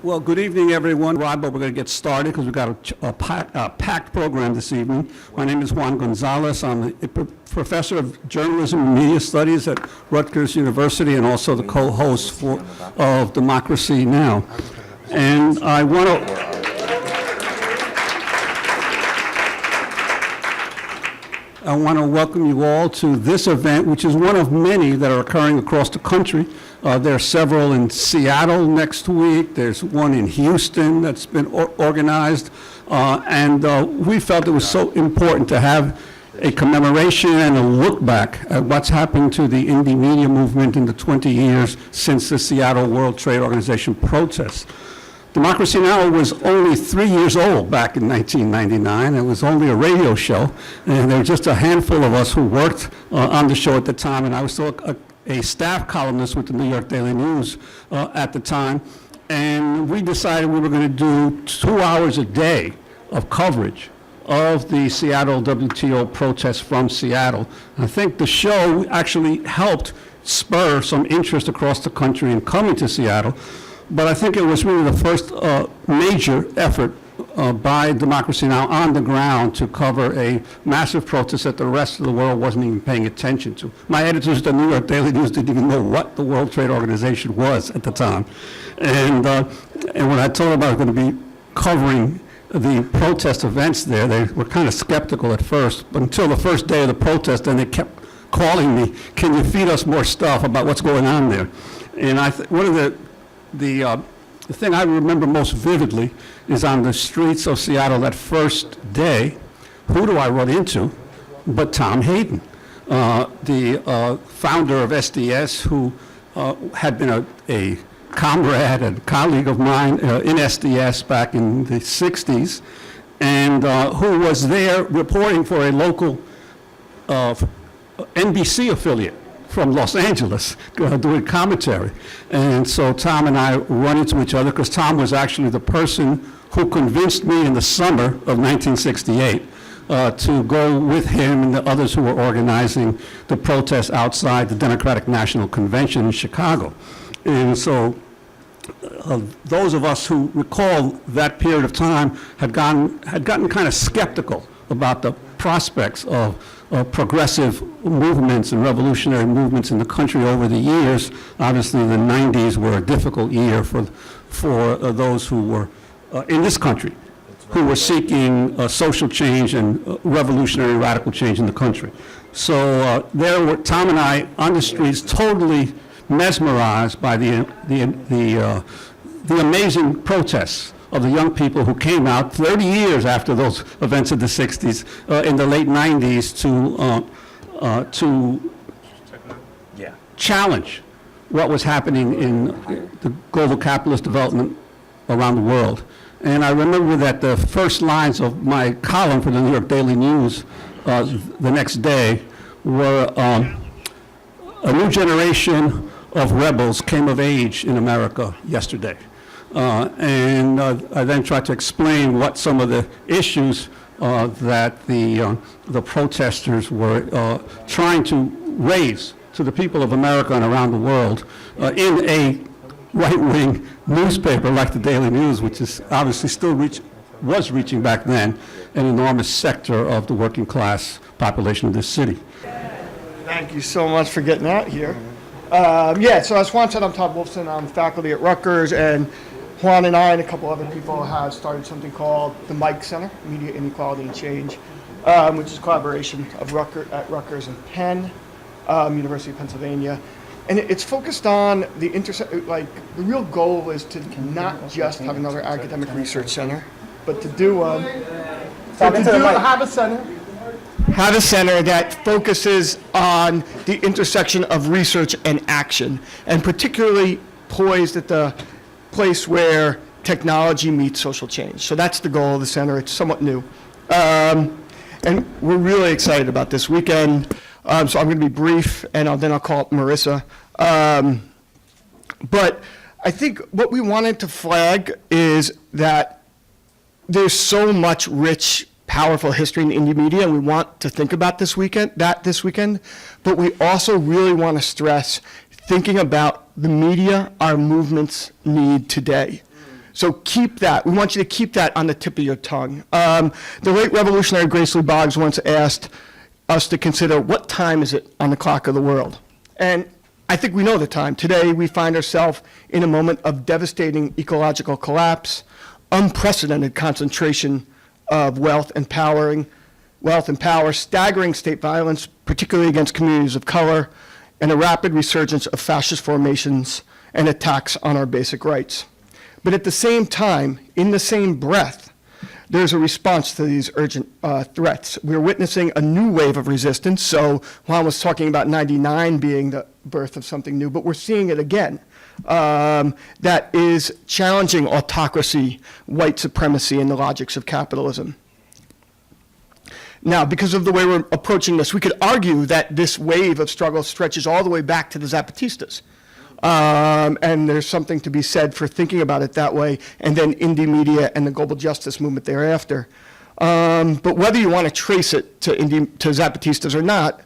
Well, good evening, everyone. Rob, but we're going to get started because we've got a packed program this evening. My name is Juan Gonzalez. I'm a professor of journalism and media studies at Rutgers University and also the co-host of Democracy Now! And I want to welcome you all to this event, which is one of many that are occurring across the country. There are several in Seattle next week. There's one in Houston that's been organized. And we felt it was so important to have a commemoration and a look back at what's happened to the indie media movement in the 20 years since the Seattle World Trade Organization protests. Democracy Now! Was only 3 years old back in 1999. It was only a radio show, and there were just a handful of us who worked on the show at the time, and I was still a staff columnist with the New York Daily News at the time, and we decided we were going to do 2 hours a day of coverage of the Seattle WTO protests from Seattle. And I think the show actually helped spur some interest across the country in coming to Seattle. But I think it was really the first major effort by Democracy Now! On the ground to cover a massive protest that the rest of the world wasn't even paying attention to. My editors at the New York Daily News didn't even know what the World Trade Organization was at the time. And when I told them I was going to be covering the protest events there, they were kind of skeptical at first, but until the first day of the protest, then they kept calling me, can you feed us more stuff about what's going on there? And one of the thing I remember most vividly is on the streets of Seattle that first day, who do I run into but Tom Hayden, the founder of SDS, who had been a comrade and colleague of mine in SDS back in the 60s, and who was there reporting for a local NBC affiliate from Los Angeles, doing commentary. And so Tom and I run into each other because Tom was actually the person who convinced me in the summer of 1968 to go with him and the others who were organizing the protests outside the Democratic National Convention in Chicago. And so those of us who recall that period of time had gotten kind of skeptical about the prospects of progressive movements and revolutionary movements in the country over the years. Obviously, the 90s were a difficult year for those who were in this country, who were seeking social change and revolutionary radical change in the country. So there were Tom and I on the streets, totally mesmerized by the amazing protests of the young people who came out 30 years after those events of the 60s, in the late 90s, to challenge what was happening in the global capitalist development around the world. And I remember that the first lines of my column for the New York Daily News the next day were, a new generation of rebels came of age in America yesterday. And I then tried to explain what some of the issues that the protesters were trying to raise to the people of America and around the world in a right-wing newspaper like the Daily News, which is obviously still was reaching back then an enormous sector of the working class population of this city. Thank you so much for getting out here. So as Juan said, I'm Todd Wolfson. I'm faculty at Rutgers, and Juan and I and a couple other people have started something called the Mike Center, Media Inequality and Change, which is a collaboration of at Rutgers and Penn, University of Pennsylvania. And it's focused on the the real goal is to not just have another academic research center, but to have a center that focuses on the intersection of research and action, and particularly poised at the place where technology meets social change. So that's the goal of the center. It's somewhat new. And we're really excited about this weekend. So I'm going to be brief, and then I'll call up Marissa. But I think what we wanted to flag is that there's so much rich, powerful history in indie media, and we want to think about this weekend, but we also really want to stress thinking about the media our movements need today. So keep that. We want you to keep that on the tip of your tongue. The late revolutionary Grace Lee Boggs once asked us to consider, what time is it on the clock of the world? And I think we know the time. Today, we find ourselves in a moment of devastating ecological collapse, unprecedented concentration of wealth and power, staggering state violence, particularly against communities of color, and a rapid resurgence of fascist formations and attacks on our basic rights. But at the same time, in the same breath, there's a response to these urgent threats. We're witnessing a new wave of resistance. So Juan was talking about 99 being the birth of something new, but we're seeing it again. That is challenging autocracy, white supremacy, and the logics of capitalism. Now, because of the way we're approaching this, we could argue that this wave of struggle stretches all the way back to the Zapatistas. And there's something to be said for thinking about it that way, and then indie media and the global justice movement thereafter. But whether you want to trace it to Zapatistas or not,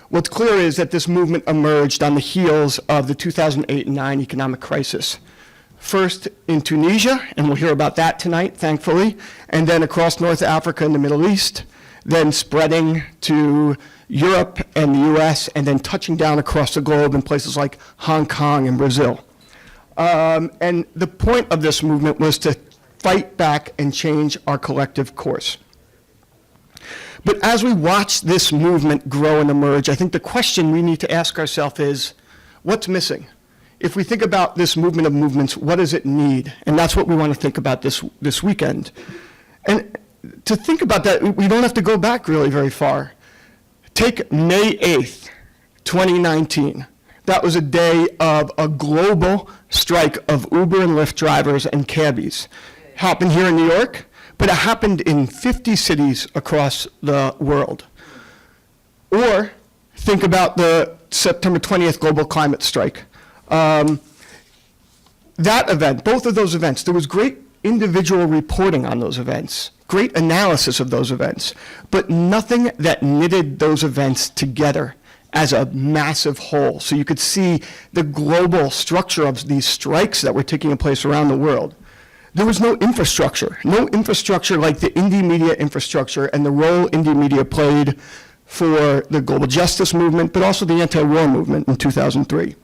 what's clear is that this movement emerged on the heels of the 2008 and 2009 economic crisis. First in Tunisia, and we'll hear about that tonight, thankfully, and then across North Africa and the Middle East, then spreading to Europe and the US, and then touching down across the globe in places like Hong Kong and Brazil. And the point of this movement was to fight back and change our collective course. But as we watch this movement grow and emerge, I think the question we need to ask ourselves is, what's missing? If we think about this movement of movements, what does it need? And that's what we want to think about this weekend. And to think about that, we don't have to go back really very far. Take May 8th, 2019. That was a day of a global strike of Uber and Lyft drivers and cabbies. Happened here in New York, but it happened in 50 cities across the world. Or think about the September 20th global climate strike. That event, both of those events, there was great individual reporting on those events, great analysis of those events, but nothing that knitted those events together as a massive whole. So you could see the global structure of these strikes that were taking place around the world. There was no infrastructure like the indie media infrastructure and the role indie media played for the global justice movement, but also the anti-war movement in 2003.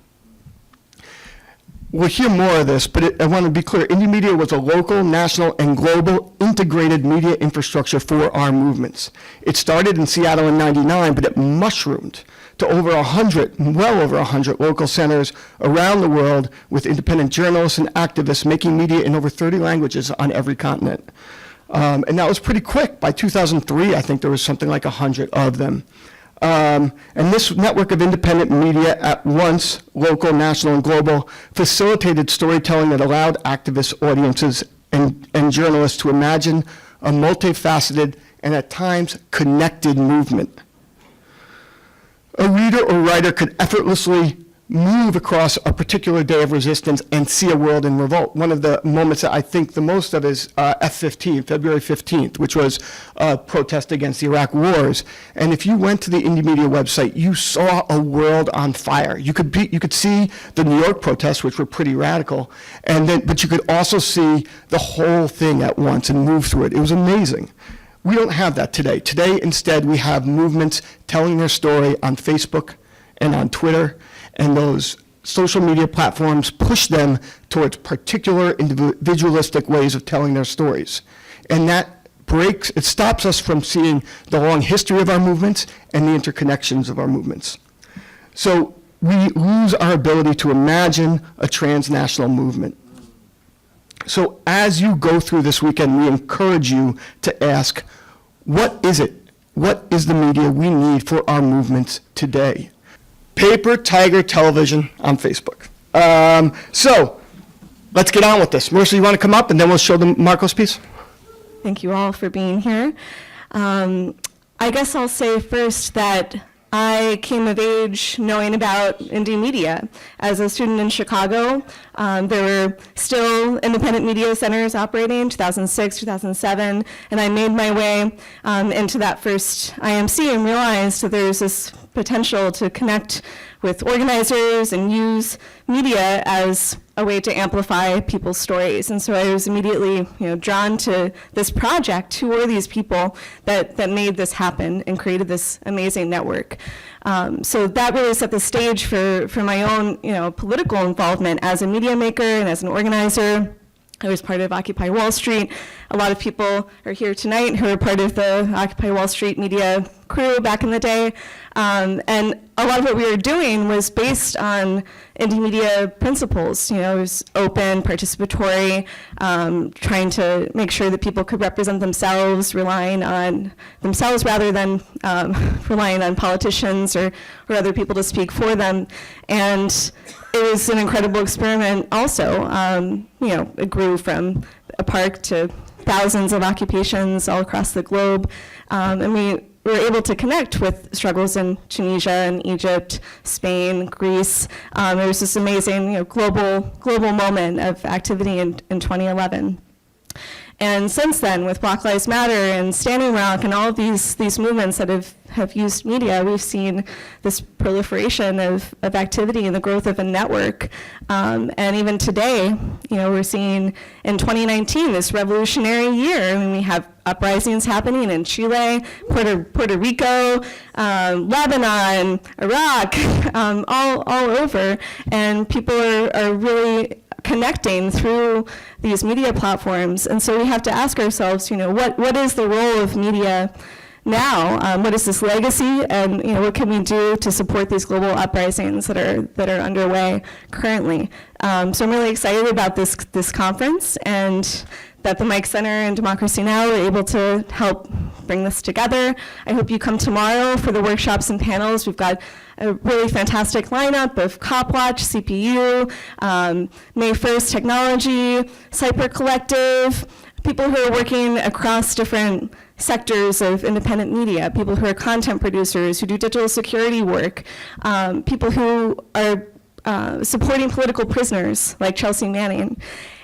We'll hear more of this, but I want to be clear. Indie media was a local, national, and global integrated media infrastructure for our movements. It started in Seattle in '99, but it mushroomed to over 100, well over 100 local centers around the world with independent journalists and activists making media in over 30 languages on every continent. And that was pretty quick. By 2003, I think there was something like 100 of them. And this network of independent media, at once local, national, and global, facilitated storytelling that allowed activists, audiences, and journalists to imagine a multifaceted and at times connected movement. A reader or writer could effortlessly move across a particular day of resistance and see a world in revolt. One of the moments that I think the most of is F-15, February 15th, which was a protest against the Iraq wars. And if you went to the Indie Media website, you saw a world on fire. You could see the New York protests, which were pretty radical, but you could also see the whole thing at once and move through it. It was amazing. We don't have that today. Today, instead, we have movements telling their story on Facebook and on Twitter, and those social media platforms push them towards particular individualistic ways of telling their stories. And that it stops us from seeing the long history of our movements and the interconnections of our movements. So we lose our ability to imagine a transnational movement. So as you go through this weekend, we encourage you to ask, what is it? What is the media we need for our movements today? Paper Tiger Television on Facebook. So let's get on with this. Marissa, you want to come up and then we'll show them Marco's piece? Thank you all for being here. I guess I'll say first that I came of age knowing about indie media. As a student in Chicago, there were still independent media centers operating, 2006, 2007, and I made my way into that first IMC and realized that there's this potential to connect with organizers and use media as a way to amplify people's stories. And so I was immediately, drawn to this project. Who were these people that made this happen and created this amazing network? So that really set the stage for my own, political involvement as a media maker and as an organizer. I was part of Occupy Wall Street. A lot of people are here tonight who are part of the Occupy Wall Street media crew back in the day. And a lot of what we were doing was based on indie media principles. It was open, participatory, trying to make sure that people could represent themselves, relying on themselves rather than relying on politicians or other people to speak for them. And it was an incredible experiment also. It grew from a park to thousands of occupations all across the globe. And we were able to connect with struggles in Tunisia and Egypt, Spain, Greece. It was this amazing global moment of activity in 2011. And since then, with Black Lives Matter and Standing Rock and all of these movements that have used media, we've seen this proliferation of activity and the growth of a network. And even today, we're seeing in 2019 this revolutionary year. I mean, we have uprisings happening in Chile, Puerto Rico, Lebanon, Iraq, all over, and people are really connecting through these media platforms. And so we have to ask ourselves, what is the role of media now? What is this legacy? And what can we do to support these global uprisings that are underway currently? So I'm really excited about this conference, and that the Mike Center and Democracy Now! Are able to help bring this together. I hope you come tomorrow for the workshops and panels. We've got a really fantastic lineup of CopWatch, CPU, May 1st Technology, Cyper Collective, people who are working across different sectors of independent media, people who are content producers, who do digital security work, people who are supporting political prisoners like Chelsea Manning.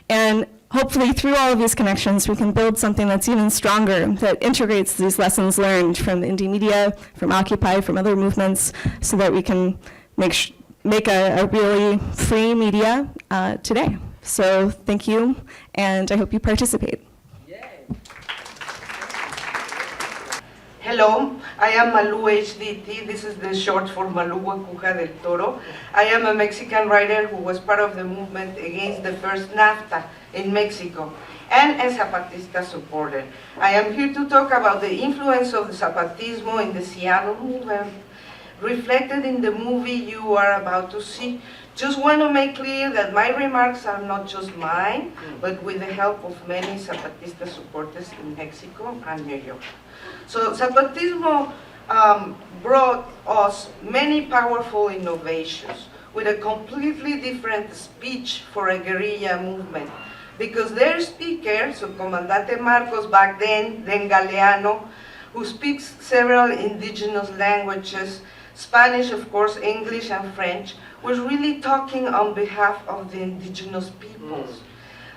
And hopefully through all of these connections, we can build something that's even stronger, that integrates these lessons learned from indie media, from Occupy, from other movements, so that we can make a really free media today. So thank you, and I hope you participate. Hello, I am Malu HDT. This is the short for Malu Cuja del Toro. I am a Mexican writer who was part of the movement against the first NAFTA in Mexico and a Zapatista supporter. I am here to talk about the influence of the Zapatismo in the Seattle movement, reflected in the movie you are about to see. Just want to make clear that my remarks are not just mine, but with the help of many Zapatista supporters in Mexico and New York. So Zapatismo brought us many powerful innovations with a completely different speech for a guerrilla movement, because their speaker, Subcomandante Marcos back then Galeano, who speaks several indigenous languages, Spanish, of course, English and French, was really talking on behalf of the indigenous peoples.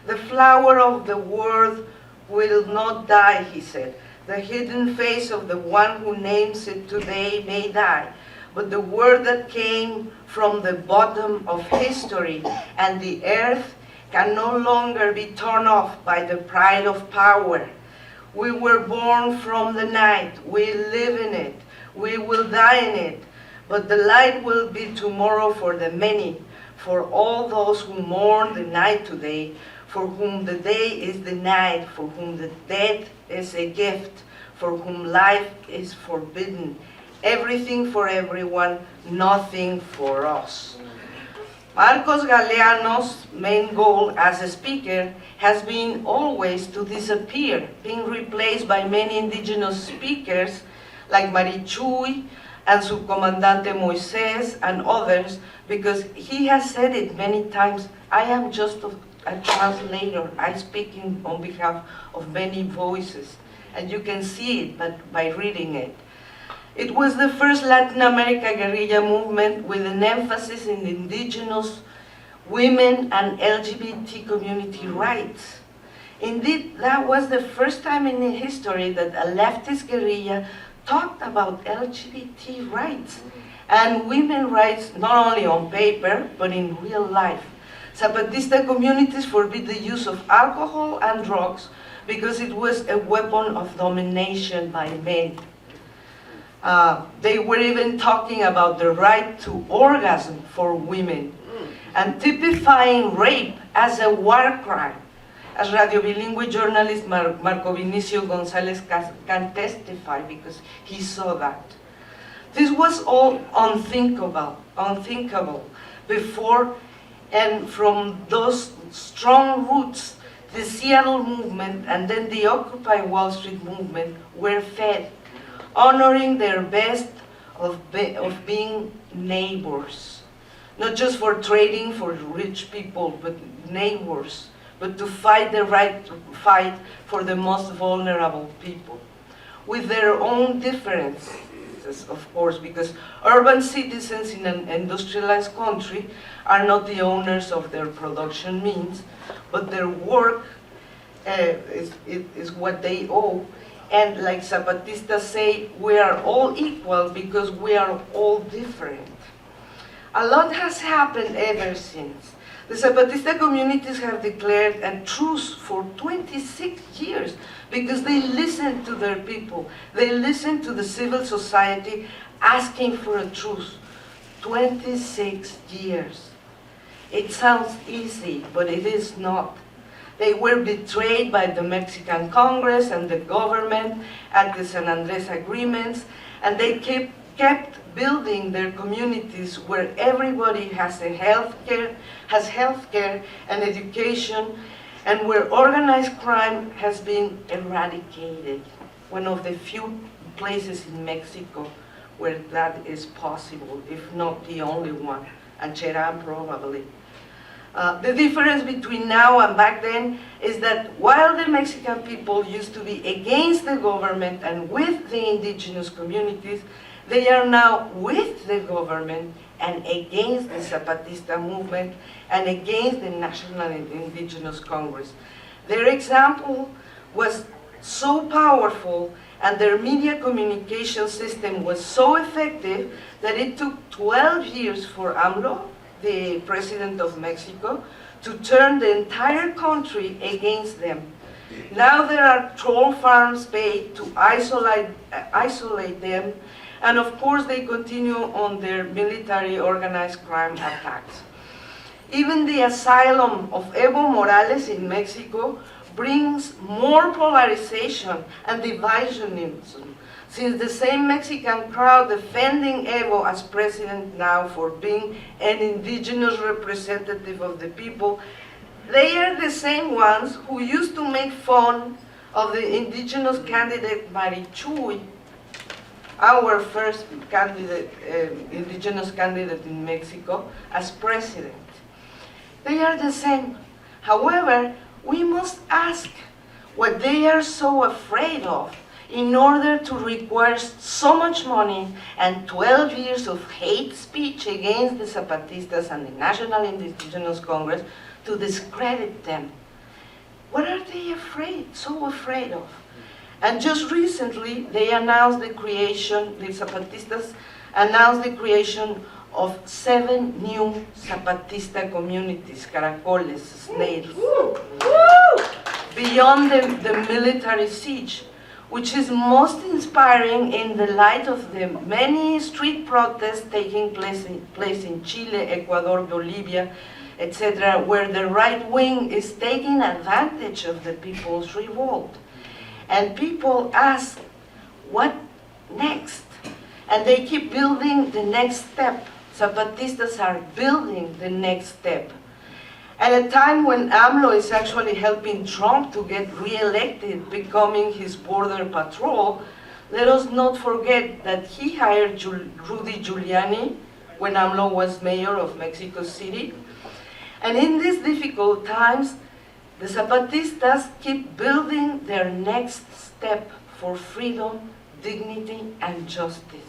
The flower of the world will not die, he said. The hidden face of the one who names it today may die, but the word that came from the bottom of history and the earth can no longer be torn off by the pride of power. We were born from the night, we live in it, we will die in it, but the light will be tomorrow for the many, for all those who mourn the night today, for whom the day is the night, for whom the death is a gift, for whom life is forbidden. Everything for everyone, nothing for us. Marcos Galeano's main goal as a speaker has been always to disappear, being replaced by many indigenous speakers like Marichuy and Subcomandante Moises and others, because he has said it many times, I am just a translator, I speak on behalf of many voices, and you can see it by reading it. It was the first Latin America guerrilla movement with an emphasis in indigenous women and LGBT community rights. Indeed, that was the first time in history that a leftist guerrilla talked about LGBT rights and women's rights, not only on paper, but in real life. Zapatista communities forbid the use of alcohol and drugs because it was a weapon of domination by men. They were even talking about the right to orgasm for women and typifying rape as a war crime, as Radio Bilingüe journalist Marco Vinicio González can testify because he saw that. This was all unthinkable before, and from those strong roots, the Seattle movement and then the Occupy Wall Street movement were fed, honoring their best of being neighbors. Not just for trading for rich people, but neighbors, but to fight the right to fight for the most vulnerable people. With their own differences, of course, because urban citizens in an industrialized country are not the owners of their production means, but their work is what they owe. And like Zapatistas say, we are all equal because we are all different. A lot has happened ever since. The Zapatista communities have declared a truce for 26 years because they listened to their people. They listened to the civil society asking for a truce. 26 years. It sounds easy, but it is not. They were betrayed by the Mexican Congress and the government at the San Andres agreements, and they kept building their communities where everybody has healthcare and education, and where organized crime has been eradicated. One of the few places in Mexico where that is possible, if not the only one, and Cherán probably. The difference between now and back then is that while the Mexican people used to be against the government and with the indigenous communities, they are now with the government and against the Zapatista movement and against the National Indigenous Congress. Their example was so powerful and their media communication system was so effective that it took 12 years for AMLO, the president of Mexico, to turn the entire country against them. Now there are troll farms paid to isolate them, and of course they continue on their military organized crime attacks. Even the asylum of Evo Morales in Mexico brings more polarization and divisionism, since the same Mexican crowd defending Evo as president now for being an indigenous representative of the people, they are the same ones who used to make fun of the indigenous candidate Marichuy, our first candidate, indigenous candidate in Mexico, as president. They are the same. However, we must ask what they are so afraid of in order to require so much money and 12 years of hate speech against the Zapatistas and the National Indigenous Congress to discredit them. What are they so afraid of? And just recently, they announced the Zapatistas announced the creation of 7 new Zapatista communities, caracoles, snails, beyond the military siege, which is most inspiring in the light of the many street protests taking place in Chile, Ecuador, Bolivia, etc., where the right wing is taking advantage of the people's revolt. And people ask, what next? And they keep building the next step. Zapatistas are building the next step. At a time when AMLO is actually helping Trump to get re-elected, becoming his border patrol, let us not forget that he hired Rudy Giuliani when AMLO was mayor of Mexico City. And in these difficult times, the Zapatistas keep building their next step for freedom, dignity, and justice.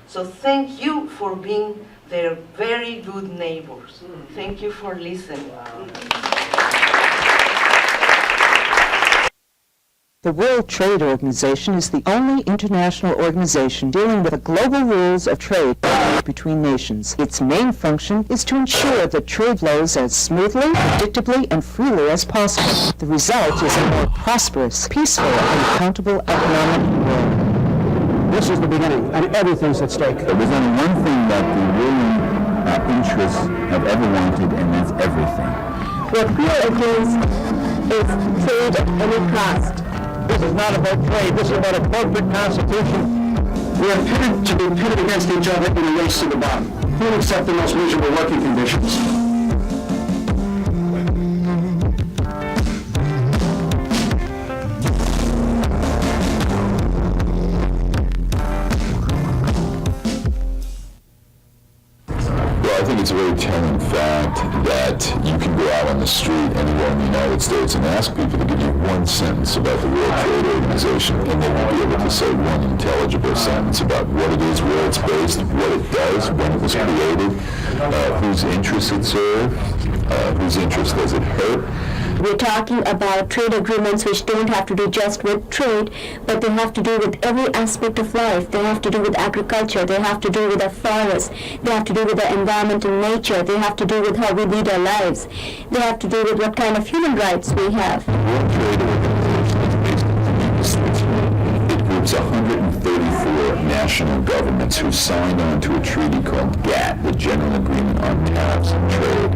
So thank you for being their very good neighbors. Thank you for listening. The World Trade Organization is the only international organization dealing with the global rules of trade. between nations. Its main function is to ensure that trade flows as smoothly, predictably, and freely as possible. The result is a more prosperous, peaceful, and accountable economic world. This is the beginning, and everything's at stake. There's only one thing that the ruling interests have ever wanted, and that's everything. What we are against is trade at any cost. This is not about trade. This is about a corporate constitution. We are pitted to be pitted against each other in a race to the bottom. Who will accept the most miserable working conditions? I think it's a very telling fact that you can go out on the street anywhere in the United States and ask people to give you one sentence about the World Trade Organization, and they will be able to say one intelligible sentence about what it is, where it's based, what it does, when it was created, whose interests it served, whose interests does it hurt. We're talking about trade agreements which don't have to do just with trade, but they have to do with every aspect of life. They have to do with agriculture. They have to do with our forests. They have to do with the environment and nature. They have to do with how we lead our lives. They have to do with what kind of human rights we have. The World Trade Organization is based on it groups 134 national governments who signed on to a treaty called GATT, the General Agreement on Tariffs and Trade.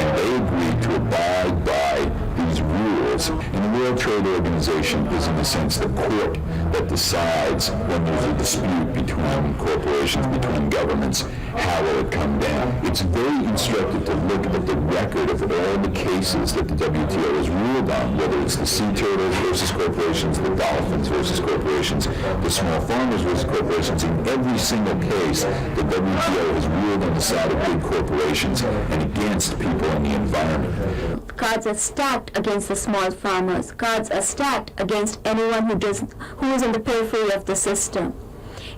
And they agreed to abide by these rules. And the World Trade Organization is, in a sense, the court that decides when there's a dispute between corporations, between governments, how will it come down. It's very instructive to look at the record of all the cases that the WTO has ruled on, whether it's the sea turtles versus corporations, the dolphins versus corporations, the small farmers versus corporations. In every single case, the WTO has ruled on the side of big corporations and against people and the environment. Cards are stacked against the small farmers. Cards are stacked against anyone who is in the periphery of the system.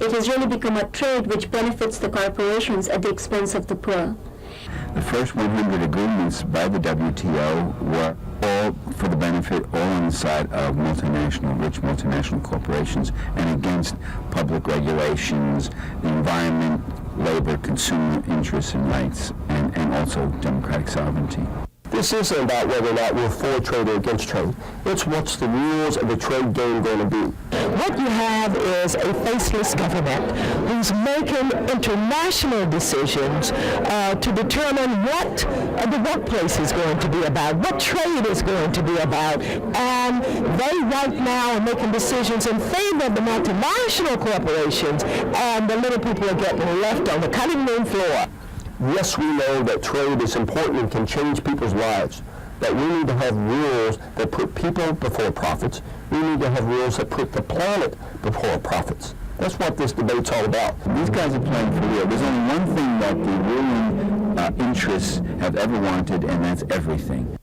It has really become a trade which benefits the corporations at the expense of the poor. The first 100 agreements by the WTO were all for the benefit, all on the side of rich multinational corporations, and against public regulations, the environment, labor, consumer interests and rights, and also democratic sovereignty. This isn't about whether or not we're for trade or against trade. It's what's the rules of the trade game going to be. What you have is a faceless government who's making international decisions to determine what the workplace is going to be about, what trade is going to be about. And they right now are making decisions in favor of the multinational corporations, and the little people are getting left on the cutting room floor. Yes, we know that trade is important and can change people's lives, but we need to have rules that put people before profits. We need to have rules that put the planet before profits. That's what this debate's all about. These guys are playing for real. There's only one thing that the ruling interests have ever wanted, and that's everything.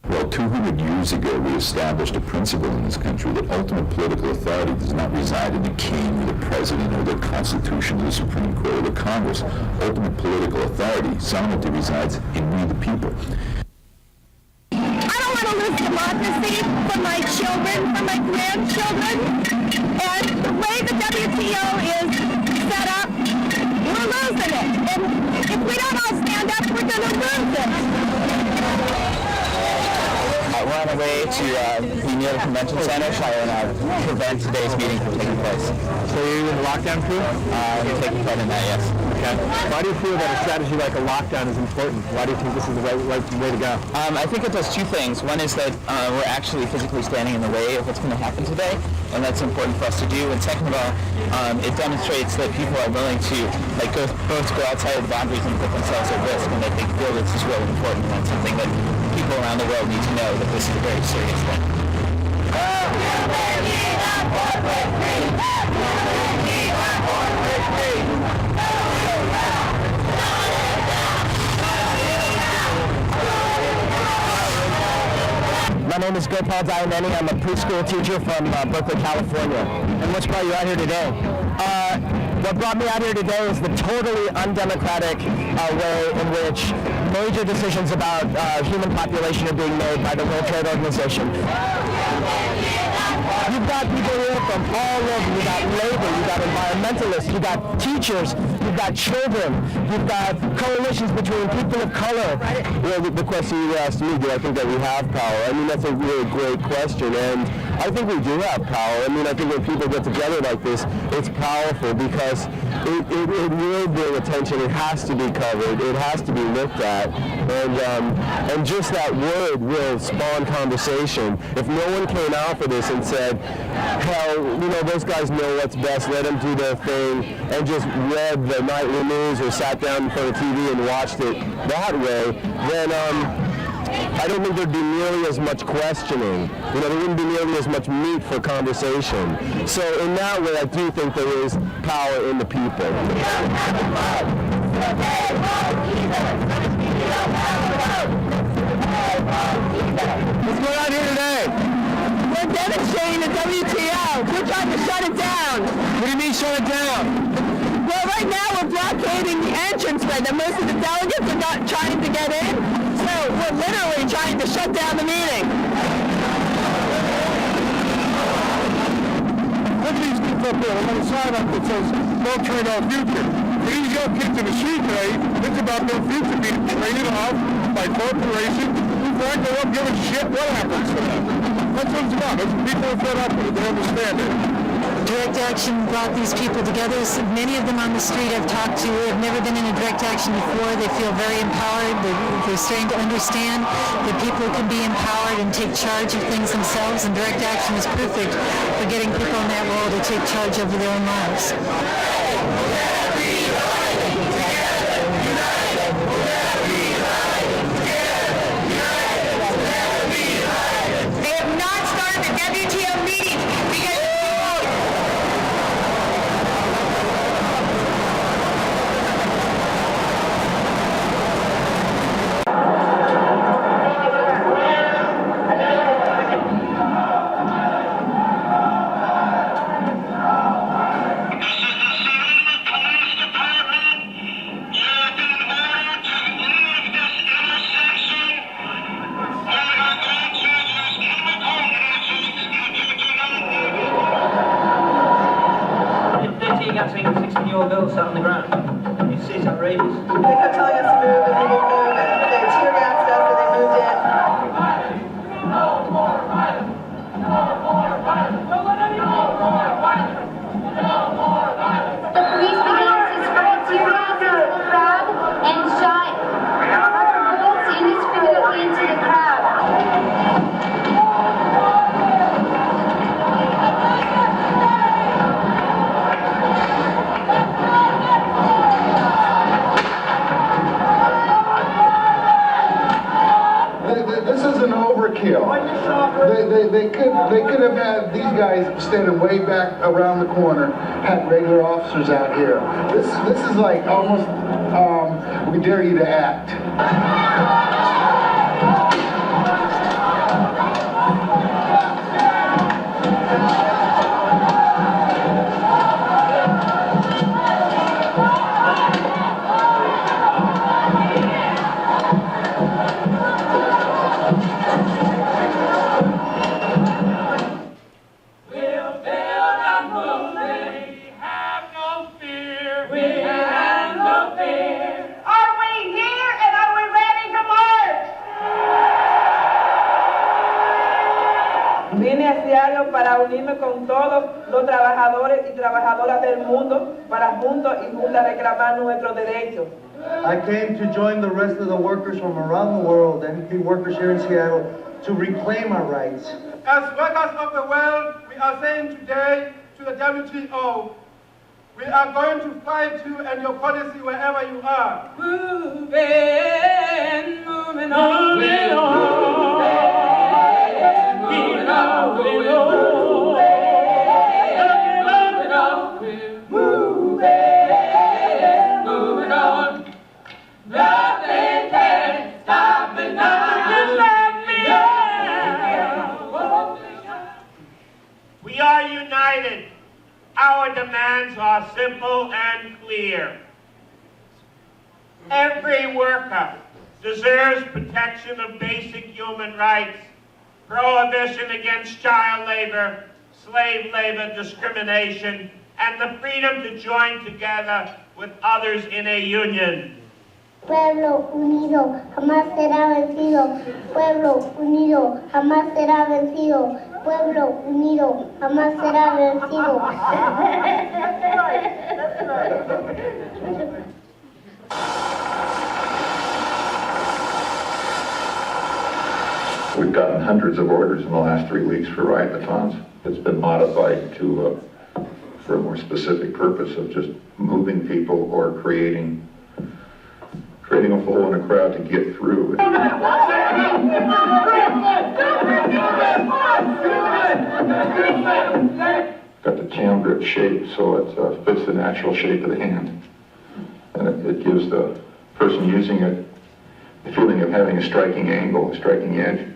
Well, 200 years ago, we established a principle in this country that ultimate political authority does not reside in the king or the president or the Constitution or the Supreme Court or the Congress. Ultimate political authority sovereignty resides in we the people. I don't want to lose democracy for my children, for my grandchildren. And the way the WTO is set up, we're losing it. And if we don't all stand up, we're going to lose it. We're on our way to be near the convention center, trying to prevent today's meeting from taking place. So you're in the lockdown crew? I'm taking part in that, yes. Okay. Why do you feel that a strategy like a lockdown is important? Why do you think this is the right way to go? I think it does two things. One is that we're actually physically standing in the way of what's going to happen today, and that's important for us to do. And second of all, it demonstrates that people are willing to both go outside of the boundaries and put themselves at risk when they feel this is really important, and that's something that people around the world need to know, that this is a very serious thing. My name is Gopal Diamani. I'm a preschool teacher from Berkeley, California. And what's brought you out here today? What brought me out here today is the totally undemocratic way in which major decisions about human population are being made by the World Trade Organization. You've got people here from all over. You got labor, you got environmentalists, you got teachers, you've got children, you've got coalitions between people of color. Well, the question you asked me, do I think that we have power? I mean, that's a really great question, and I think we do have power. I mean, I think when people get together like this, it's powerful because it will bring attention. It has to be covered. It has to be looked at, and just that word will spawn conversation. If no one came out for this and said, hell, you know, those guys know what's best, let them do their thing, and just read the nightly news or sat down in front of TV and watched it that way, then I don't think there'd be nearly as much questioning. You know, there wouldn't be nearly as much meat for conversation. So in that way, I do think there is power in the people. What's going on here today? We're demonstrating the WTO. We're trying to shut it down. What do you mean shut it down? Well, right now we're blockading the entranceway. That most of the delegates are not trying to get in. So we're literally trying to shut down the meeting. Look at these kids up there. I'm on the sign up that says, "Don't train our future." For these young kids in the street today, it's about their future being traded off by corporations who frankly don't give a shit what happens to them. That's what it's about. That's what people are fed up with. They understand it. Direct Action brought these people together. So many of them on the street I've talked to have never been in a direct action before. They feel very empowered. They're starting to understand that people can be empowered and take charge of things themselves, and direct action is perfect for getting people in that role to take charge over their own lives. They have not started the WTO meeting because bills out on the ground. You see, it's outrageous. They kept telling us to move, and we didn't move, and they tear gassed us, and they moved in. No more violence! No more violence! Don't let anyone more violence! No more violence! The police began to spray tear gas into the crowd and shot rubber bullets indiscriminately into the crowd. This is an overkill. They could have had these guys standing way back around the corner, had regular officers out here. This is like almost we dare you to act. Vine a diario para unirme con todos los trabajadores y trabajadoras del mundo para juntos y juntas reclamar nuestros derechos. I came to join the rest of the workers from around the world, NP workers here in Seattle, to reclaim our rights. As workers of the world, we are saying today to the WTO, we are going to fight you and your policy wherever you are. Moving on. Moving on. Nothing can stop me now. Just let me out. We are united. Our demands are simple and clear. Every worker deserves protection of basic human rights, prohibition against child labor, slave labor, discrimination, and the freedom to join together with others in a union. Pueblo unido jamás será vencido. Pueblo unido jamás será vencido. Pueblo unido jamás será vencido. We've gotten hundreds of orders in the last 3 weeks for riot-a-thons. It's been modified to for a more specific purpose of just moving people or creating a hole in a crowd to get through. Got the jam grip shape, so it fits the natural shape of the hand, and it gives the person using it the feeling of having a striking angle, a striking edge,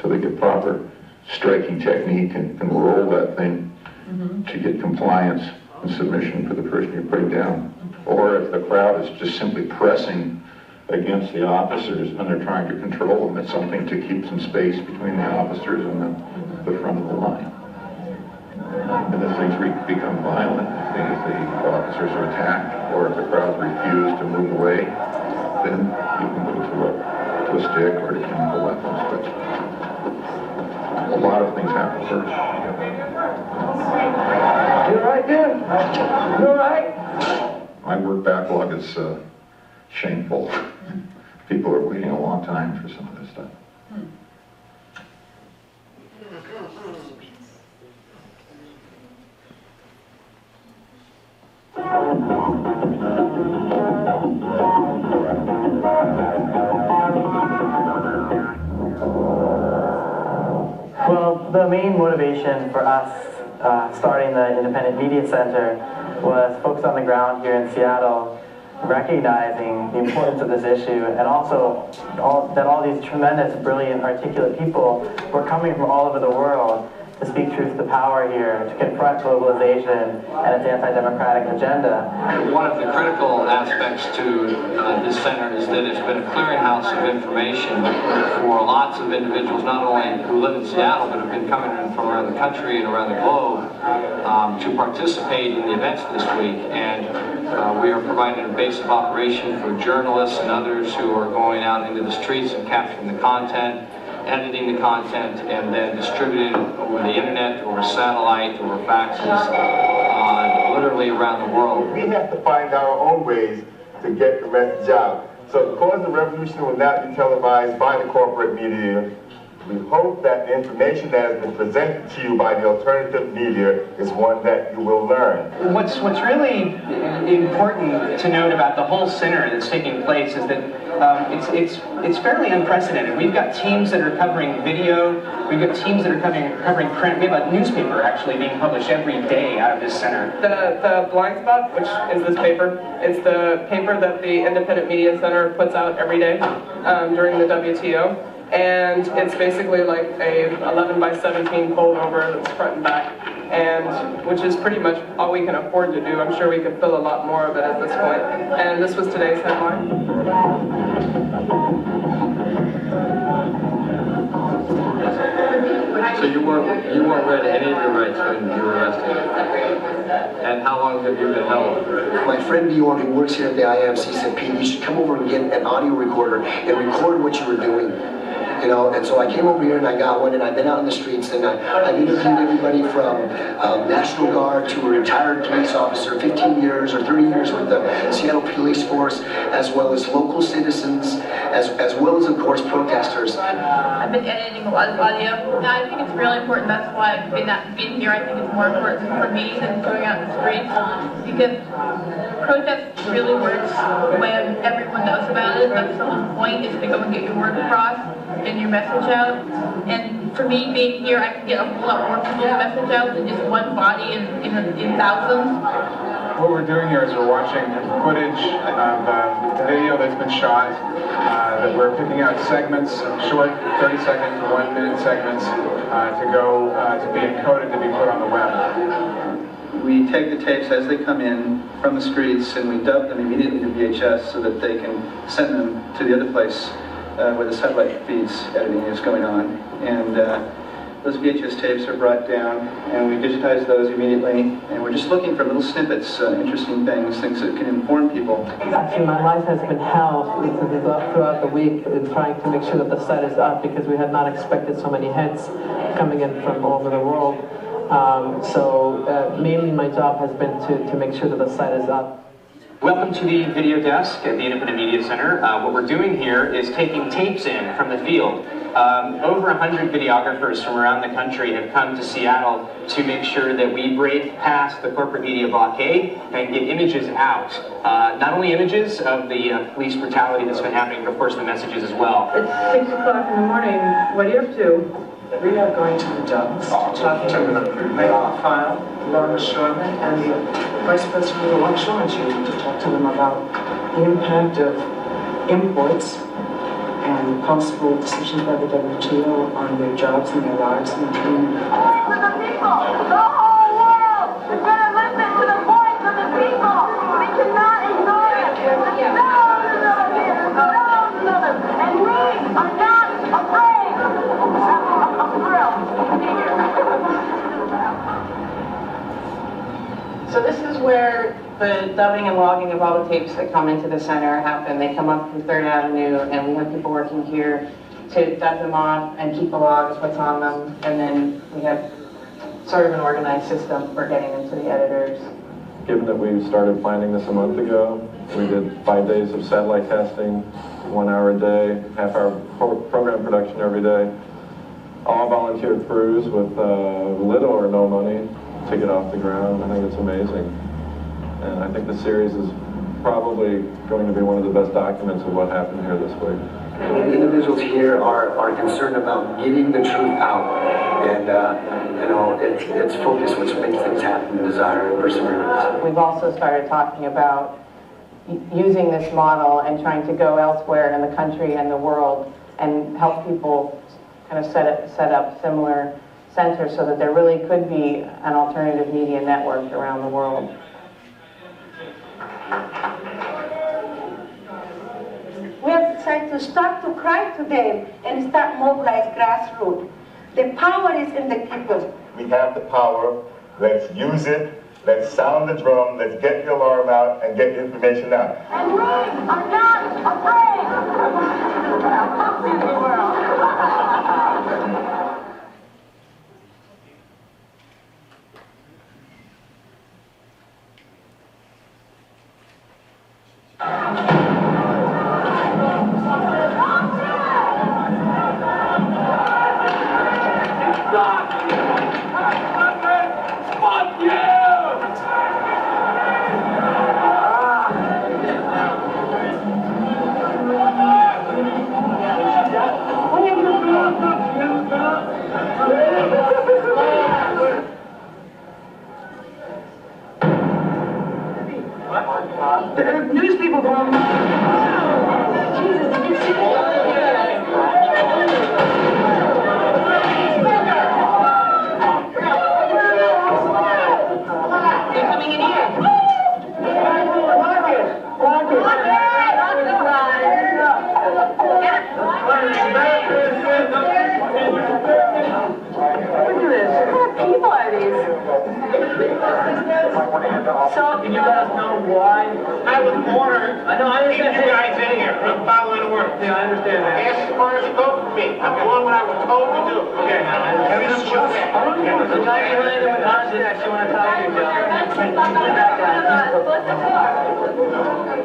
so they get proper striking technique and can roll that thing to get compliance and submission for the person you're putting down. Or if the crowd is just simply pressing against the officers and they're trying to control them, it's something to keep some space between the officers and the front of the line. And if things become violent, if the officers are attacked, or if the crowd refuse to move away, then you can go to a stick or to chemical weapons. But a lot of things happen first. You all right, dude? You all right? My work backlog is shameful. People are waiting a long time for some of this stuff. Well, the main motivation for us starting the Independent Media Center was folks on the ground here in Seattle recognizing the importance of this issue, and also that all these tremendous, brilliant, articulate people were coming from all over the world to speak truth to power here, to confront globalization and its anti-democratic agenda. One of the critical aspects to this center is that it's been a clearinghouse of information for lots of individuals, not only who live in Seattle, but have been coming in from around the country and around the globe to participate in the events this week. And we are providing a base of operation for journalists and others who are going out into the streets and capturing the content, editing the content, and then distributing it over the internet, over satellite, over faxes, literally around the world. We have to find our own ways to get the message out. So because the revolution will not be televised by the corporate media, we hope that the information that has been presented to you by the alternative media is one that you will learn. What's really important to note about the whole center that's taking place is that it's fairly unprecedented. We've got teams that are covering video, we've got teams that are covering print. We have a newspaper actually being published every day out of this center. The Blind Spot, which is this paper, it's the paper that the Independent Media Center puts out every day during the WTO. And it's basically like a 11 by 17 fold over that's front and back, and which is pretty much all we can afford to do. I'm sure we could fill a lot more of it at this point. And this was today's headline. So you weren't read any of your rights when you were arrested? And how long have you been held? My friend Bjorn, who works here at the IMC, said, Pete, you should come over and get an audio recorder and record what you were doing. You know, and so I came over here and I got one, and I've been out in the streets, and I've interviewed everybody from National Guard to a retired police officer, 15 years or 30 years with the Seattle Police Force, as well as local citizens, as well as, of course, protesters. I've been editing a lot of audio, and I think it's really important. That's why I've been here. I think it's more important for me than going out in the streets, because protest really works when everyone knows about it, but the whole point is to go and get your word across and your message out. And for me, being here, I can get a whole lot more people's message out than just one body in thousands. What we're doing here is we're watching footage of video that's been shot, that we're picking out segments, short 30-second to 1 minute segments to be encoded to be put on the web. We take the tapes as they come in from the streets, and we dub them immediately to VHS so that they can send them to the other place where the satellite feeds editing is going on. And those VHS tapes are brought down, and we digitize those immediately, and we're just looking for little snippets, interesting things that can inform people. Actually, my life has been hell throughout the week in trying to make sure that the site is up, because we had not expected so many hits coming in from all over the world. So mainly my job has been to make sure that the site is up. Welcome to the video desk at the Independent Media Center. What we're doing here is taking tapes in from the field. Over 100 videographers from around the country have come to Seattle to make sure that we break past the corporate media blockade and get images out. Not only images of the police brutality that's been happening, but of course the messages as well. It's 6 o'clock in the morning. What are you up to? We are going to the dumps to talk to Mayor File, Laura Sherman, and the Vice President of the Longshoremen's Union to talk to them about the impact of imports and possible decisions by the WTO on their jobs and their lives and their community. The people, the whole world is going to listen to the voice of the people. We cannot ignore it. There's thousands of them, and we are not afraid. So this is where the dubbing and logging of all the tapes that come into the center happen. They come up from 3rd Avenue, and we have people working here to dub them off and keep a log of what's on them, and then we have sort of an organized system for getting them to the editors. Given that we started planning this a month ago, we did 5 days of satellite testing, 1 hour a day, half-hour program production every day. All volunteer crews with little or no money to get off the ground. I think it's amazing. And I think the series is probably going to be one of the best documents of what happened here this week. The individuals here are concerned about getting the truth out, and it's focus which makes things happen, desire and perseverance. We've also started talking about using this model and trying to go elsewhere in the country and the world and help people kind of set up similar centers so that there really could be an alternative media network around the world. We have decided to start to cry to them and start mobilize grassroots. The power is in the people. We have the power. Let's use it. Let's sound the drum. Let's get the alarm out and get the information out. And we are not afraid of the world. Fuck you! News people going, Jesus, did you see that? They're coming in here. Look at this. What kind of people are these? So, can you let us know why? I was ordered. I know, I understand. Keep you guys in here. I'm following the work. Yeah, I understand that. Ask as far as it goes for me. I'm doing what I was told to do. Okay, now, Kevin's just... The guy behind him with the hot snacks, you want to talk to you, John?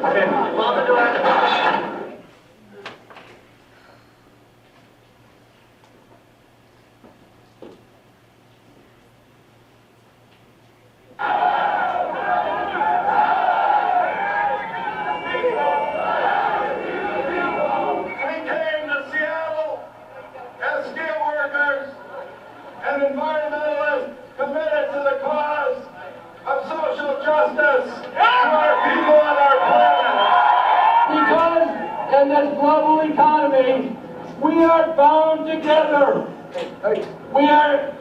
Okay, close the door. An environmentalist committed to the cause of social justice to our people and our planet. Because in this global economy, we are bound together. We are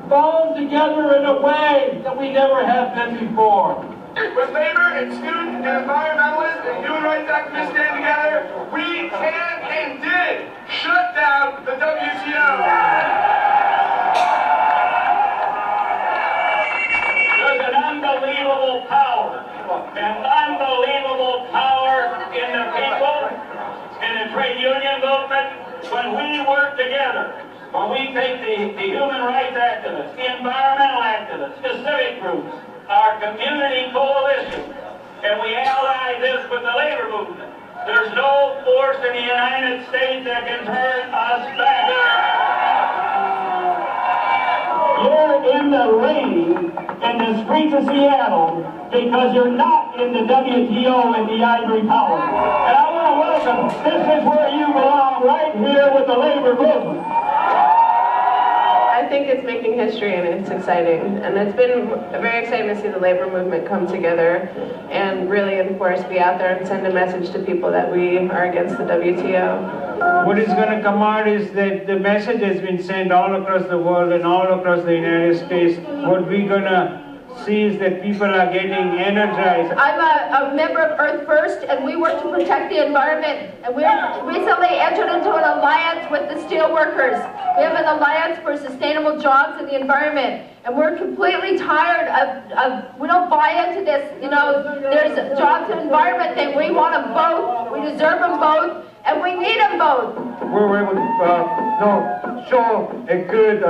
bound together in a way that we never have been before. When labor and student and environmentalists and human rights activists stand together, we can and did shut down the WTO. and unbelievable power in the people, in the trade union movement, when we work together. When we take the human rights activists, the environmental activists, the civic groups, our community coalition, and we ally this with the labor movement, there's no force in the United States that can turn us back. You're in the ring in the streets of Seattle because you're not in the WTO and the ivory tower. And I want to welcome, this is where you belong, right here with the labor movement. I think it's making history and it's exciting. And it's been very exciting to see the labor movement come together and really enforce, be out there and send a message to people that we are against the WTO. What is going to come out is that the message has been sent all across the world and all across the United States. What we're going to see is that people are getting energized. I'm a member of Earth First, and we work to protect the environment. And we recently entered into an alliance with the steel workers. We have an alliance for sustainable jobs in the environment. And we're completely tired of we don't buy into this, you know, there's jobs and environment thing. We want them both, we deserve them both, and we need them both. We were able to show a good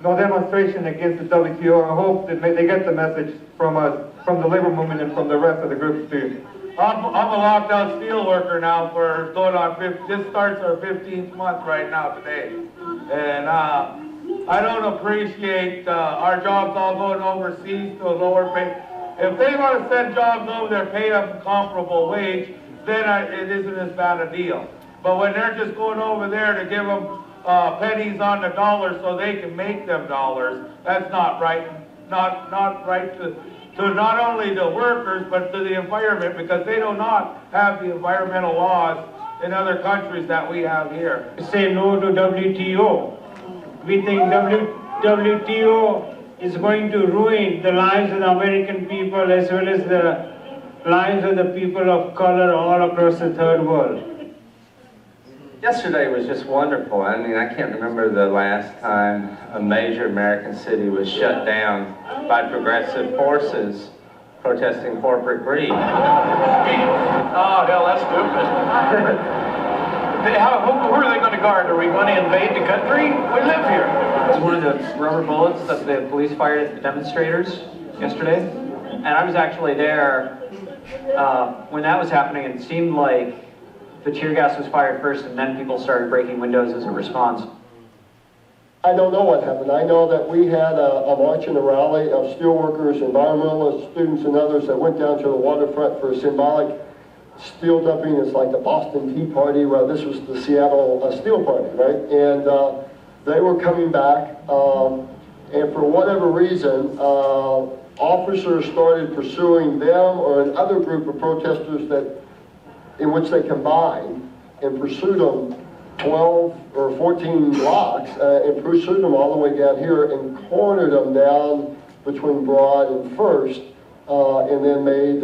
demonstration against the WTO. I hope that they get the message from us, from the labor movement and from the rest of the groups too. I'm a lockdown steel worker now for going on, this starts our 15th month right now today. And I don't appreciate our jobs all going overseas to a lower pay. If they want to send jobs over there, pay them comparable wage, then it isn't as bad a deal. But when they're just going over there to give them pennies on the dollar so they can make them dollars, that's not right. Not right to not only the workers but to the environment, because they do not have the environmental laws in other countries that we have here. Say no to WTO. We think WTO is going to ruin the lives of the American people as well as the lives of the people of color all across the third world. Yesterday was just wonderful. I mean, I can't remember the last time a major American city was shut down by progressive forces protesting corporate greed. Oh, hell, that's stupid. Who are they going to guard? Are we going to invade the country? We live here. It was one of the rubber bullets that the police fired at the demonstrators yesterday. And I was actually there when that was happening. It seemed like the tear gas was fired first, and then people started breaking windows as a response. I don't know what happened. I know that we had a march and a rally of steelworkers, environmentalists, students, and others that went down to the waterfront for a symbolic steel dumping. It's like the Boston Tea Party. Well, this was the Seattle Steel Party, right? And they were coming back, and for whatever reason, officers started pursuing them or another group of protesters in which they combined and pursued them 12 or 14 blocks and pursued them all the way down here and cornered them down between Broad and First, and then made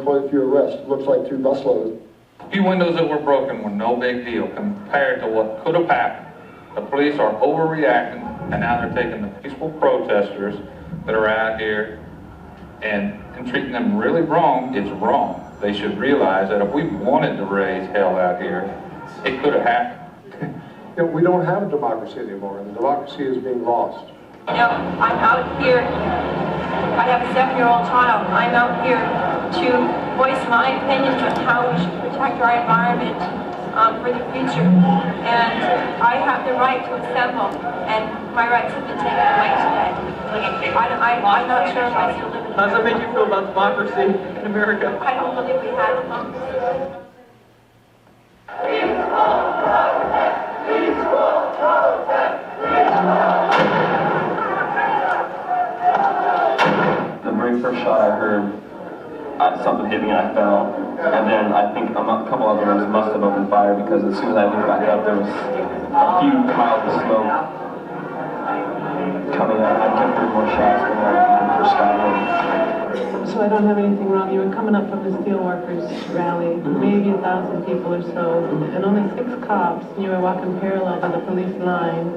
quite a few arrests. Looks like 2 busloads. A few windows that were broken were no big deal compared to what could have happened. The police are overreacting, and now they're taking the peaceful protesters that are out here and treating them really wrong. It's wrong. They should realize that if we wanted to raise hell out here, it could have happened. We don't have a democracy anymore, and the democracy is being lost. You know, I'm out here, I have a 7-year-old child. I'm out here to voice my opinions on how we should protect our environment for the future. And I have the right to assemble, and my rights have been taken away today. I'm not sure if I still live in How does that make you feel about democracy in America? I don't believe we have democracy. The very first shot I heard, something hit me and I fell. And then I think a couple others must have opened fire, because as soon as I looked back up, there was a few miles of smoke coming up. I kept hearing more shots going on for Scotland. So I don't have anything wrong. You were coming up from the steelworkers rally, maybe 1,000 people or so, and only 6 cops. And you were walking parallel to the police line,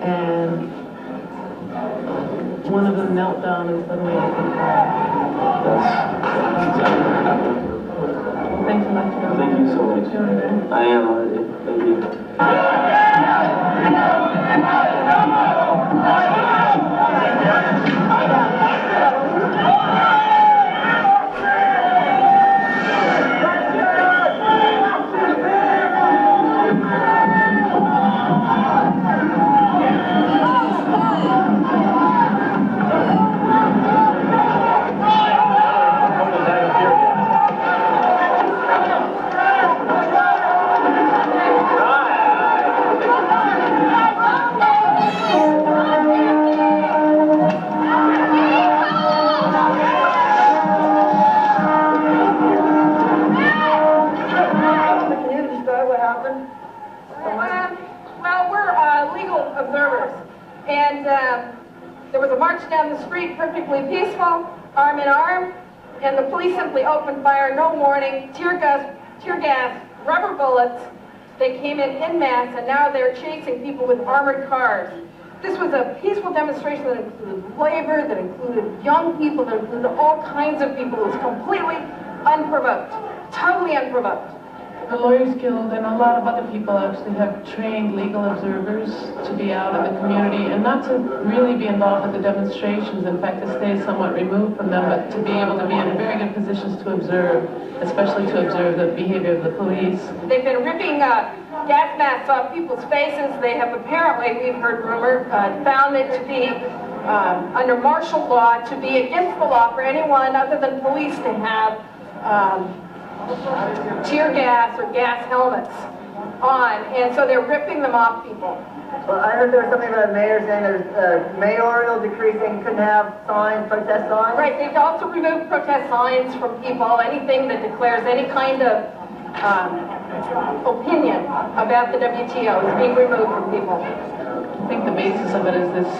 and one of them knelt down and suddenly opened fire. Thanks so much. Thank you so much. I am already. Thank you. Well, we're legal observers, and there was a march down the street, perfectly peaceful, arm in arm, and the police simply opened fire, no warning, tear gas, rubber bullets. They came in mass, and now they're chasing people with armored cars. This was a peaceful demonstration that included labor, that included young people, that included all kinds of people. It was completely unprovoked, totally unprovoked. The Lawyers Guild and a lot of other people actually have trained legal observers to be out in the community and not to really be involved with the demonstrations, in fact to stay somewhat removed from them, but to be able to be in very good positions to observe, especially to observe the behavior of the police. They've been ripping gas masks off people's faces. They have apparently, we've heard rumor, found it to be under martial law, to be against the law for anyone other than police to have tear gas or gas helmets on, and so they're ripping them off people. Well, I heard there was something about the mayor saying there's a mayoral decree saying you couldn't have signs, protest signs. Right, they've also removed protest signs from people, anything that declares any kind of opinion about the WTO is being removed from people. I think the basis of it is this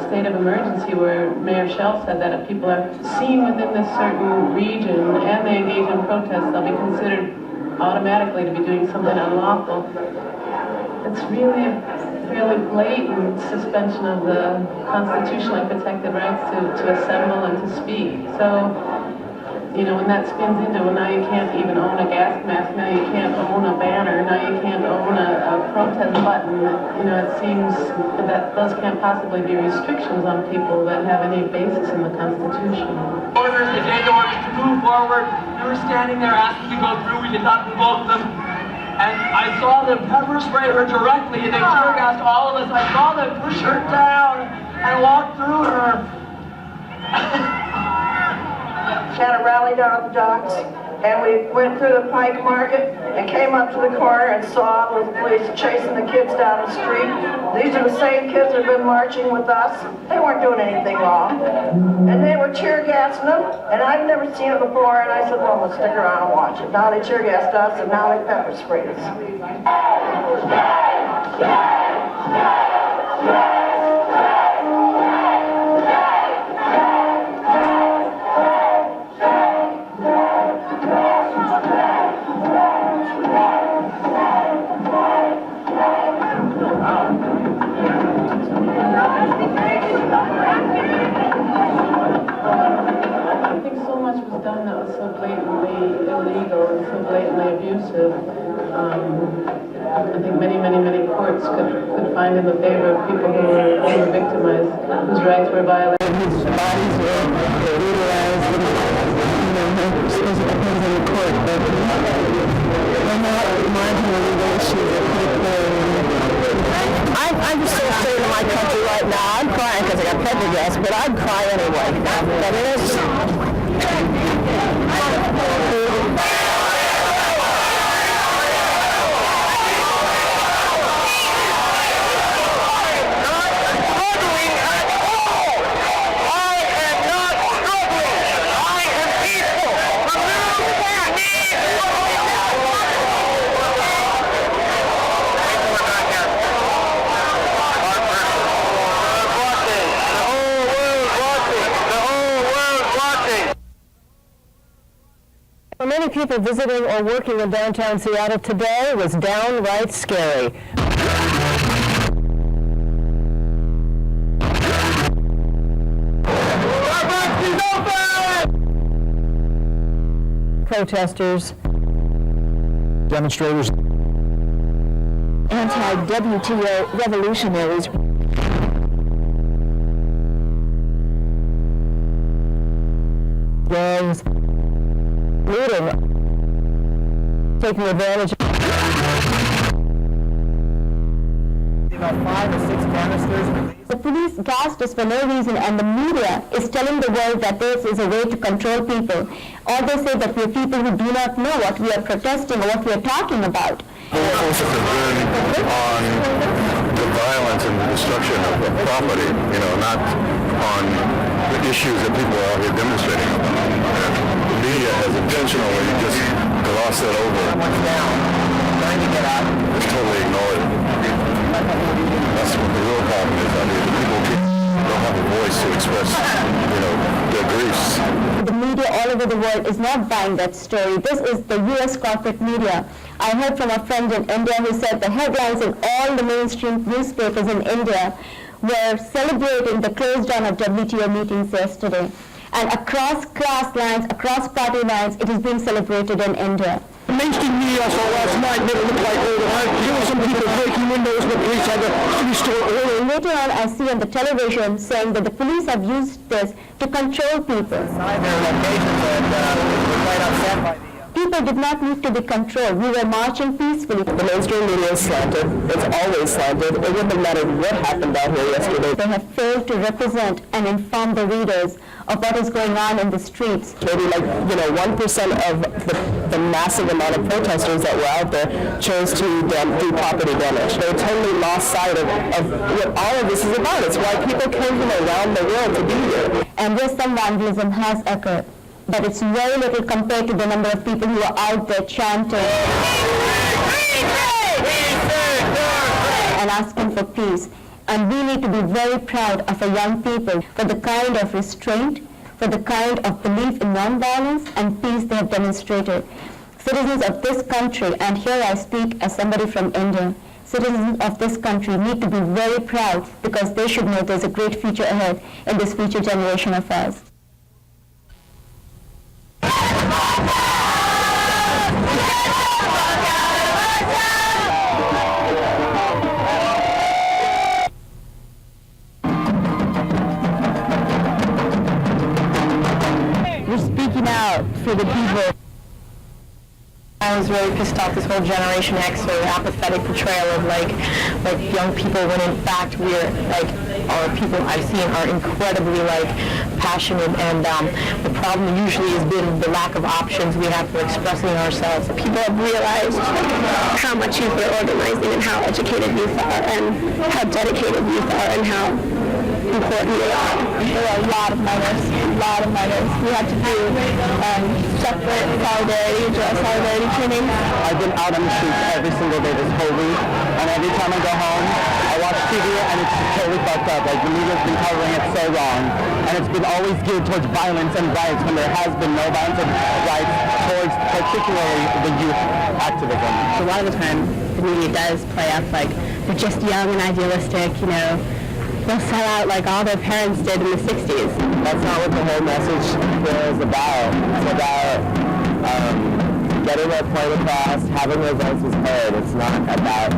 state of emergency where Mayor Shell said that if people are seen within this certain region and they engage in protests, they'll be considered automatically to be doing something unlawful. It's really a fairly blatant suspension of the constitutionally protected rights to assemble and to speak. So, you know, when that spins into, well, now you can't even own a gas mask, now you can't own a banner, now you can't own a protest button, you know, it seems that those can't possibly be restrictions on people that have any basis in the Constitution. Orders, they gave orders to move forward. We were standing there asking to go through, we did not provoke them. And I saw them pepper spray her directly, and they tear gassed all of us. I saw them push her down and walk through her. Had a rally down at the docks, and we went through the Pike Market and came up to the corner and saw the police chasing the kids down the street. These are the same kids that have been marching with us. They weren't doing anything wrong. And they were tear gassing them, and I've never seen it before, and I said, well, let's stick around and watch it. Now they tear gassed us, and now they pepper sprayed us. Done that was so blatantly illegal and so blatantly abusive. I think many courts could find in the favor of people who were victimized, whose rights were violated, whose bodies were brutalized, and suppose it depends on the court, but they're not marginal legal issues that people. I'm just so afraid of my country right now. I'm crying because I got pepper gas, but I'd cry anyway. But it is. For many people visiting or working in downtown Seattle today, it was downright scary. Protesters, demonstrators, anti-WTO revolutionaries, gangs, looting, taking advantage. about 5 or 6 canisters. The police gassed us for no reason, and the media is telling the world that this is a way to control people. Or they say that we are people who do not know what we are protesting or what we are talking about. The focus has been on the violence and the destruction of property, not on the issues that people are out here demonstrating about. The media has intentionally just glossed it over. It's totally ignored. That's what the real problem is. I mean, people don't have a voice to express, their griefs. The media all over the world is not buying that story. This is the U.S. corporate media. I heard from a friend in India who said the headlines in all the mainstream newspapers in India were celebrating the close down of WTO meetings yesterday. And across class lines, across party lines, it is being celebrated in India. The mainstream media I saw last night made it look like there were some people breaking windows and the police had to restore order. Later on, I see on the television saying that the police have used this to control people. People did not need to be controlled. We were marching peacefully. The mainstream media is slanted. It's always slanted. It wouldn't have mattered what happened out here yesterday. They have failed to represent and inform the readers of what is going on in the streets. Maybe 1% of the massive amount of protesters that were out there chose to do property damage. They totally lost sight of what all of this is about. It's why people came from around the world to be here. And yes, some vandalism has occurred, but it's very little compared to the number of people who are out there chanting and asking for peace. And we need to be very proud of our young people for the kind of restraint, for the kind of belief in nonviolence and peace they have demonstrated. Citizens of this country, and here I speak as somebody from India, citizens of this country need to be very proud because they should know there's a great future ahead in this future generation of ours. We're speaking out for the people. I was really pissed off this whole Generation X sort of apathetic portrayal of like young people when in fact we're our people I've seen are incredibly passionate, and the problem usually has been the lack of options we have for expressing ourselves. People have realized how much youth are organizing and how educated youth are and how dedicated youth are and how important they are. There are a lot of minors. We have to do separate solidarity training. I've been out on the streets every single day this whole week, and every time I go home, I watch TV and it's totally fucked up. The media's been covering it so wrong, and it's been always geared towards violence and riots when there has been no violence and riots towards particularly the youth activism. So a lot of the time, the media does play up they're just young and idealistic, They'll sell out like all their parents did in the 60s. That's not what the whole message is about. It's about getting our point across, having our voices heard. It's not about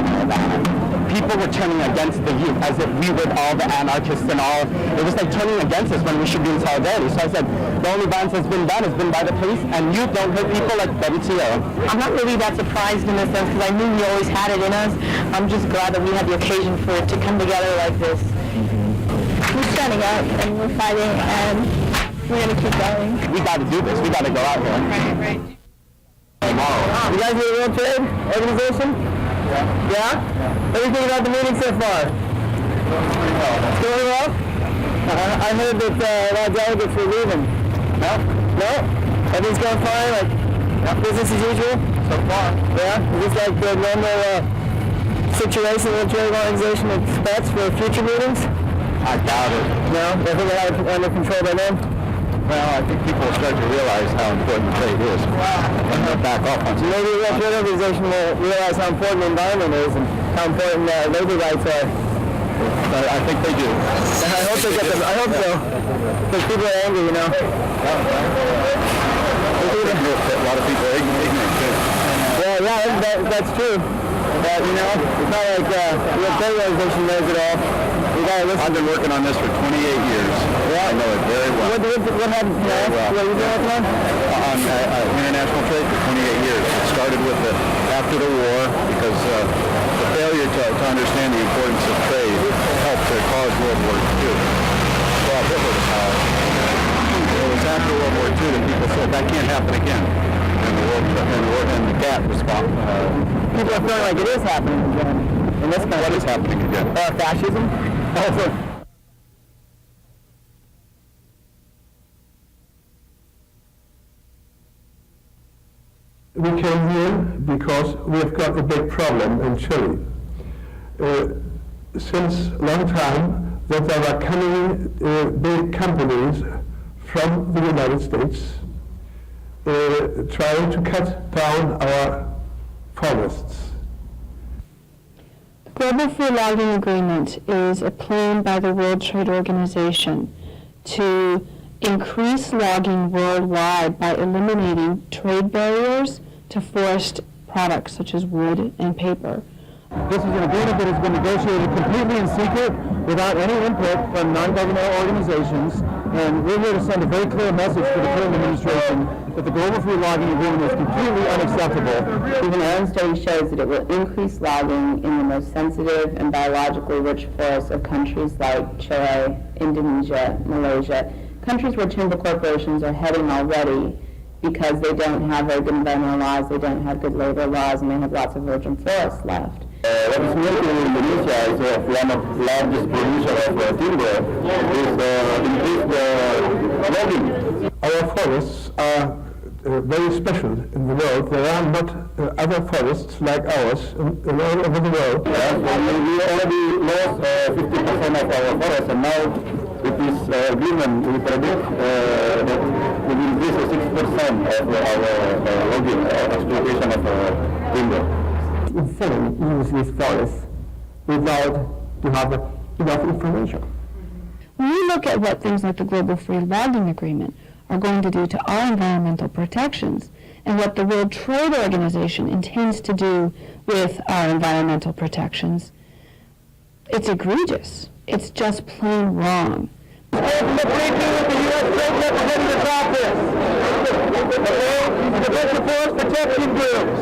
people were turning against the youth as if we were all the anarchists and all. It was like turning against us when we should be in solidarity. So I said, the only violence that's been done has been by the police, and youth don't hurt people like WTO. I'm not really that surprised in this sense because I knew we always had it in us. I'm just glad that we had the occasion for it to come together like this. We're standing up and we're fighting and we're going to keep going. We got to do this. We got to go out here. Right. You guys need a World Trade Organization? Yeah? What do you think about the meeting so far? It's going well? I heard that a lot of delegates were leaving. No? No? Everything's going fine? Business as usual? So far. Yeah? Is this the normal situation the trade organization expects for future meetings? I doubt it. No? I think they have it under control by then? Well, I think people will start to realize how important trade is. And they'll back off on it. Maybe the World Trade Organization will realize how important the environment is and how important labor rights are. I think they do. I hope they get them. I hope so. Because people are angry, a lot of people ignorant too. Yeah, that's true. But, you know, it's not like the trade organization knows it all. I've been working on this for 28 years. Yeah. I know it very well. What happened? Very well. What have you been working on? On international trade for 28 years. It started with after the war because the failure to understand the importance of trade helped to cause World War II. Well, Hitler to power. It was after World War II that people said that can't happen again. And the GATT response. People are feeling like it is happening again. In this country. What is happening again? Fascism? We came here because we've got a big problem in Chile. Since a long time that there were coming big companies from the United States trying to cut down our forests. The Global Free Logging Agreement is a plan by the World Trade Organization to increase logging worldwide by eliminating trade barriers to forest products such as wood and paper. This is an agreement that has been negotiated completely in secret without any input from non-governmental organizations, and we're here to send a very clear message to the current administration that the Global Free Logging Agreement is completely unacceptable. Even our own study shows that it will increase logging in the most sensitive and biologically rich forests of countries like Chile, Indonesia, Malaysia, countries where timber corporations are heading already because they don't have very good environmental laws, they don't have good labor laws, and they have lots of virgin forests left. What is making Indonesia is one of the largest producers of timber is increase the logging. Our forests are very special in the world. There are not other forests like ours in all over the world. Yes, we already lost 50% of our forests, and now with this agreement we predict that we will increase 6% of our logging exploitation of timber. Insane use these forests without to have enough information. When we look at what things like the Global Free Logging Agreement are going to do to our environmental protections and what the World Trade Organization intends to do with our environmental protections, it's egregious. It's just plain wrong. The U.S. Trade Representative's office. The Virgin Forest Protection Groups.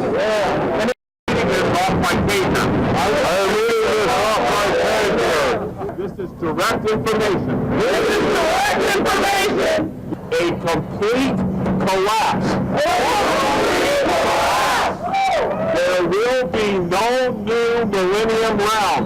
Off my paper. I read this off my paper. This is direct information. This is direct information. A complete collapse. There will be no new millennium round.